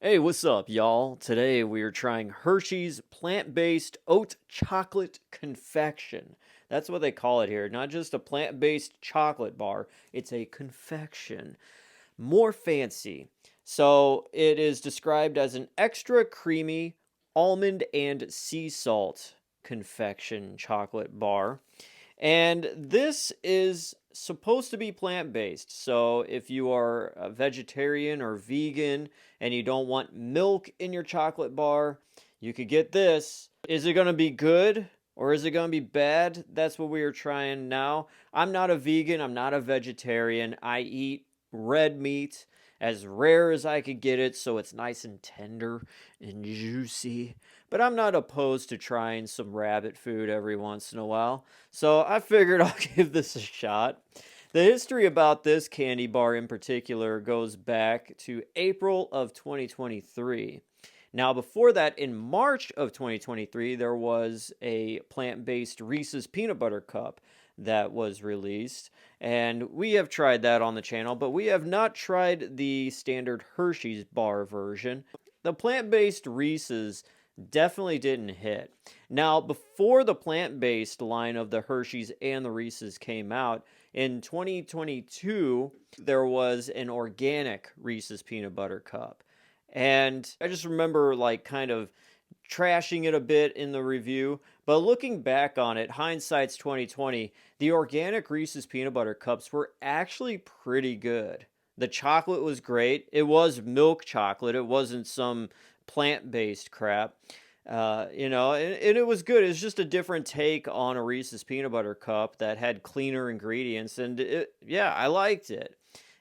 Hey, what's up, y'all? Today we are trying Hershey's plant-based oat chocolate confection. That's what they call it here. Not just a plant-based chocolate bar, it's a confection. More fancy. So it is described as an extra creamy almond and sea salt confection chocolate bar. And this is supposed to be plant based. So if you are a vegetarian or vegan and you don't want milk in your chocolate bar, you could get this. Is it going to be good or is it going to be bad? That's what we are trying now. I'm not a vegan, I'm not a vegetarian. I eat red meat as rare as I could get it, so it's nice and tender and juicy. But I'm not opposed to trying some rabbit food every once in a while. So I figured I'll give this a shot. The history about this candy bar in particular goes back to April of 2023. Now, before that, in March of 2023, there was a plant based Reese's Peanut Butter Cup that was released. And we have tried that on the channel, but we have not tried the standard Hershey's bar version. The plant based Reese's definitely didn't hit. Now, before the plant based line of the Hershey's and the Reese's came out, in 2022, there was an organic Reese's Peanut Butter Cup. And I just remember like kind of trashing it a bit in the review, but looking back on it, hindsight's 2020, the organic Reese's peanut butter cups were actually pretty good. The chocolate was great. It was milk chocolate. It wasn't some plant-based crap. And it was good. It's just a different take on a Reese's peanut butter cup that had cleaner ingredients, and yeah, I liked it.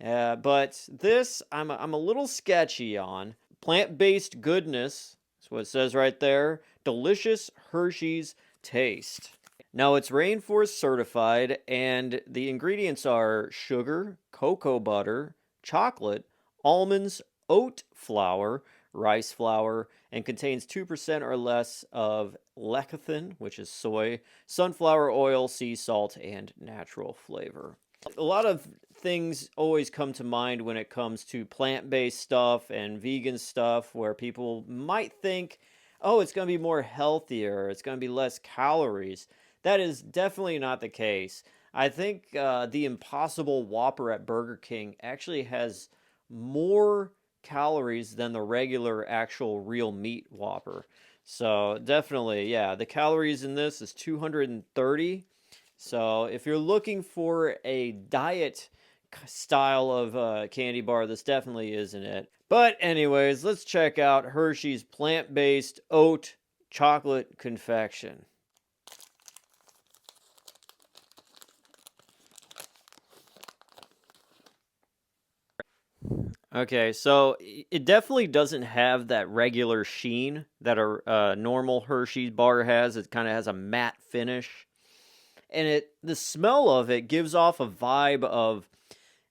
But this, I'm a little sketchy on. Plant-based goodness, that's what it says right there. Delicious Hershey's taste. Now, it's rainforest certified, and the ingredients are sugar, cocoa butter, chocolate, almonds, oat flour, rice flour, and contains 2% or less of lecithin, which is soy, sunflower oil, sea salt, and natural flavor. A lot of things always come to mind when it comes to plant-based stuff and vegan stuff where people might think, oh, it's going to be more healthier, it's going to be less calories. That is definitely not the case. I think the Impossible Whopper at Burger King actually has more calories than the regular actual real meat Whopper. So definitely, yeah, the calories in this is 230. So if you're looking for a diet style of candy bar, this definitely isn't it. But anyways, let's check out Hershey's plant-based oat chocolate confection. Okay, so it definitely doesn't have that regular sheen that a normal Hershey's bar has. It kind of has a matte finish, and the smell of it gives off a vibe of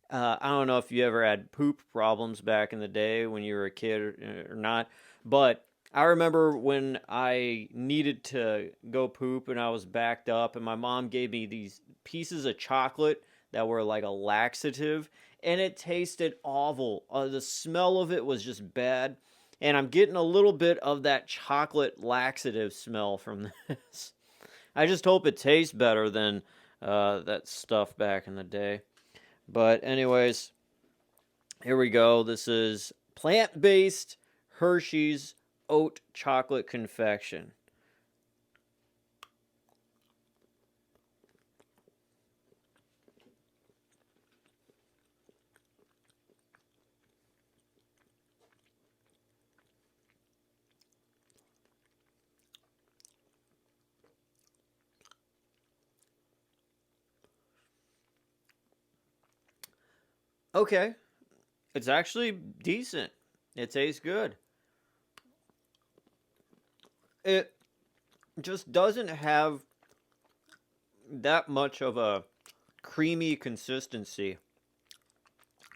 I don't know if you ever had poop problems back in the day when you were a kid or not, but I remember when I needed to go poop and I was backed up, and my mom gave me these pieces of chocolate that were like a laxative, and it tasted awful. The smell of it was just bad, and I'm getting a little bit of that chocolate laxative smell from this. I just hope it tastes better than that stuff back in the day. But anyways, here we go. This is plant-based Hershey's oat chocolate confection. Okay, it's actually decent. It tastes good. It just doesn't have that much of a creamy consistency.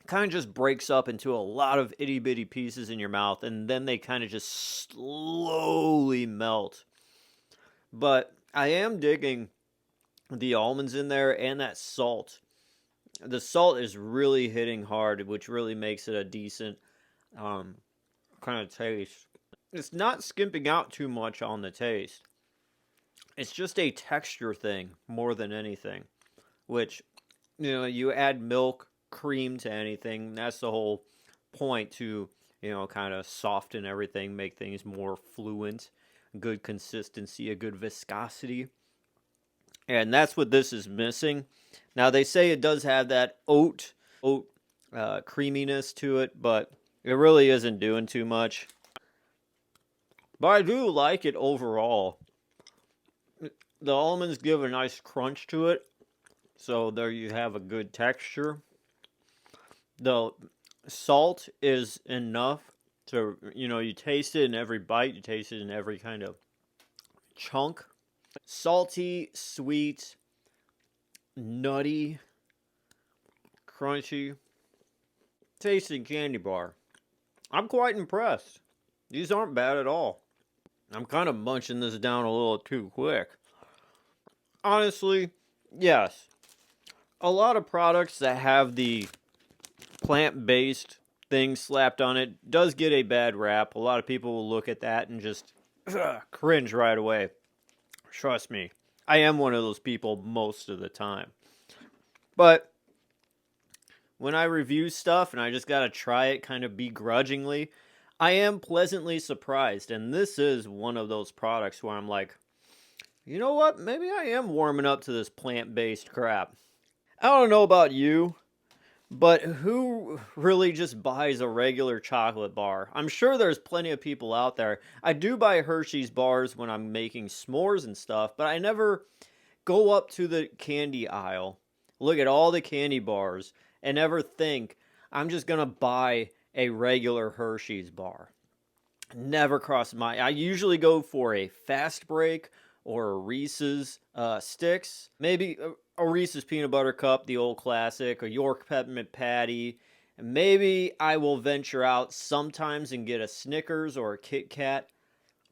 Kind of just breaks up into a lot of itty bitty pieces in your mouth, and then they kind of just slowly melt. But I am digging the almonds in there and that salt. The salt is really hitting hard, which really makes it a decent um, kind of taste. It's not skimping out too much on the taste. It's just a texture thing more than anything. Which, you add milk, cream to anything. That's the whole point to, kind of soften everything, make things more fluent, good consistency, a good viscosity. And that's what this is missing. Now they say it does have that oat creaminess to it, but it really isn't doing too much. But I do like it overall. The almonds give a nice crunch to it, so there you have a good texture. The salt is enough to, you taste it in every bite, you taste it in every kind of chunk. Salty, sweet, nutty, crunchy tasting candy bar. I'm quite impressed. These aren't bad at all. I'm kind of munching this down a little too quick. Honestly, yes. A lot of products that have the plant-based thing slapped on it does get a bad rap. A lot of people will look at that and just cringe right away. Trust me, I am one of those people most of the time. But when I review stuff and I just gotta try it kind of begrudgingly, I am pleasantly surprised. And this is one of those products where I'm like, you know what? Maybe I am warming up to this plant-based crap. I don't know about you, but who really just buys a regular chocolate bar? I'm sure there's plenty of people out there. I do buy Hershey's bars when I'm making s'mores and stuff, but I never go up to the candy aisle, look at all the candy bars, and ever think I'm just gonna buy a regular Hershey's bar. Never crossed my. I usually go for a fast break or a Reese's sticks, maybe a Reese's peanut butter cup, the old classic, a York peppermint patty. And maybe I will venture out sometimes and get a Snickers or a Kit Kat,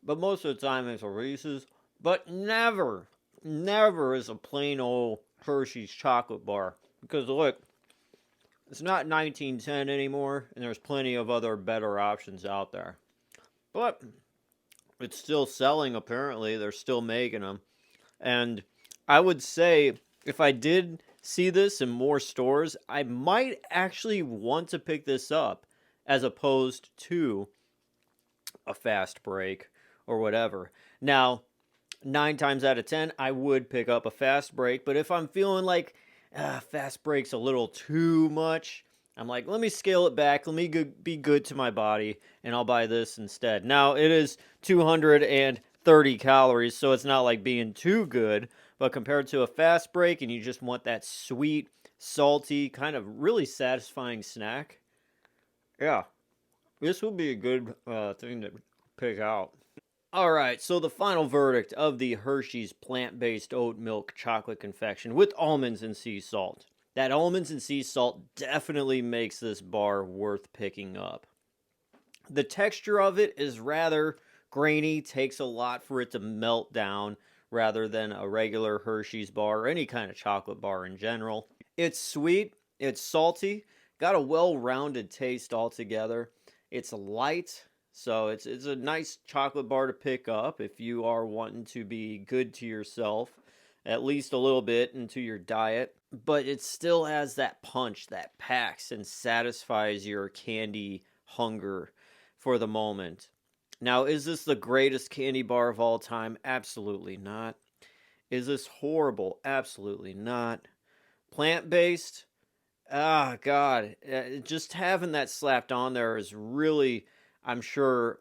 but most of the time it's a Reese's. But never, never is a plain old Hershey's chocolate bar. Because look, it's not 1910 anymore, and there's plenty of other better options out there. But it's still selling, apparently. They're still making them. And I would say if I did see this in more stores, I might actually want to pick this up as opposed to a fast break or whatever. Now, 9 times out of 10, I would pick up a fast break. But if I'm feeling like fast break's a little too much, I'm like, let me scale it back. Let me be good to my body, and I'll buy this instead. Now, it is 230 calories, so it's not like being too good. But compared to a fast break, and you just want that sweet, salty, kind of really satisfying snack, yeah, this would be a good thing to pick out. All right, so the final verdict of the Hershey's plant-based oat milk chocolate confection with almonds and sea salt. That almonds and sea salt definitely makes this bar worth picking up. The texture of it is rather grainy, takes a lot for it to melt down rather than a regular Hershey's bar or any kind of chocolate bar in general. It's sweet, it's salty, got a well-rounded taste altogether. It's light, so it's a nice chocolate bar to pick up if you are wanting to be good to yourself, at least a little bit into your diet. But it still has that punch that packs and satisfies your candy hunger for the moment. Now, is this the greatest candy bar of all time? Absolutely not. Is this horrible? Absolutely not. Plant-based? Ah, God. Just having that slapped on there is really, I'm sure,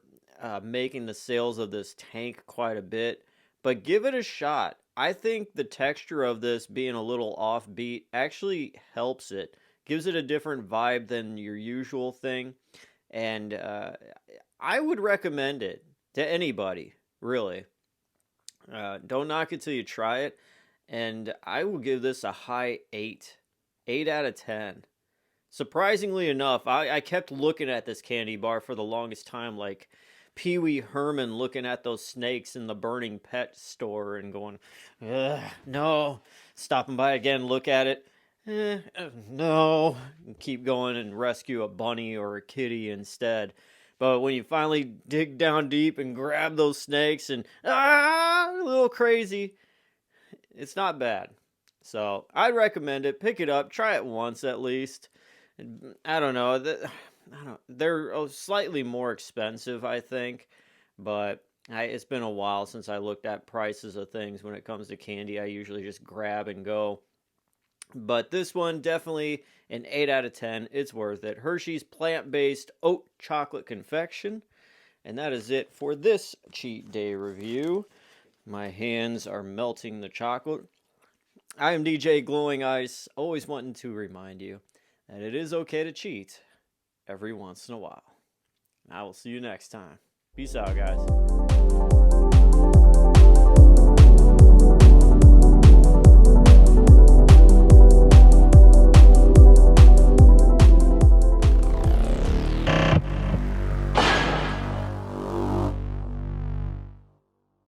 making the sales of this tank quite a bit. But give it a shot. I think the texture of this being a little offbeat actually helps it. Gives it a different vibe than your usual thing. And I would recommend it to anybody, really. Don't knock it till you try it. And I will give this a high 8. 8 out of 10. Surprisingly enough, I kept looking at this candy bar for the longest time, like Pee Wee Herman looking at those snakes in the burning pet store and going, ugh, no. Stopping by again, look at it. No. And keep going and rescue a bunny or a kitty instead. But when you finally dig down deep and grab those snakes and a little crazy, it's not bad. So I'd recommend it. Pick it up. Try it once at least. I don't know. They're slightly more expensive, I think, but it's been a while since I looked at prices of things when it comes to candy. I usually just grab and go. But this one, definitely an 8 out of 10. It's worth it. Hershey's plant-based oat chocolate confection. And that is it for this cheat day review. My hands are melting the chocolate. I am DJ Glowing Ice, always wanting to remind you that it is okay to cheat every once in a while. I will see you next time. Peace out, guys.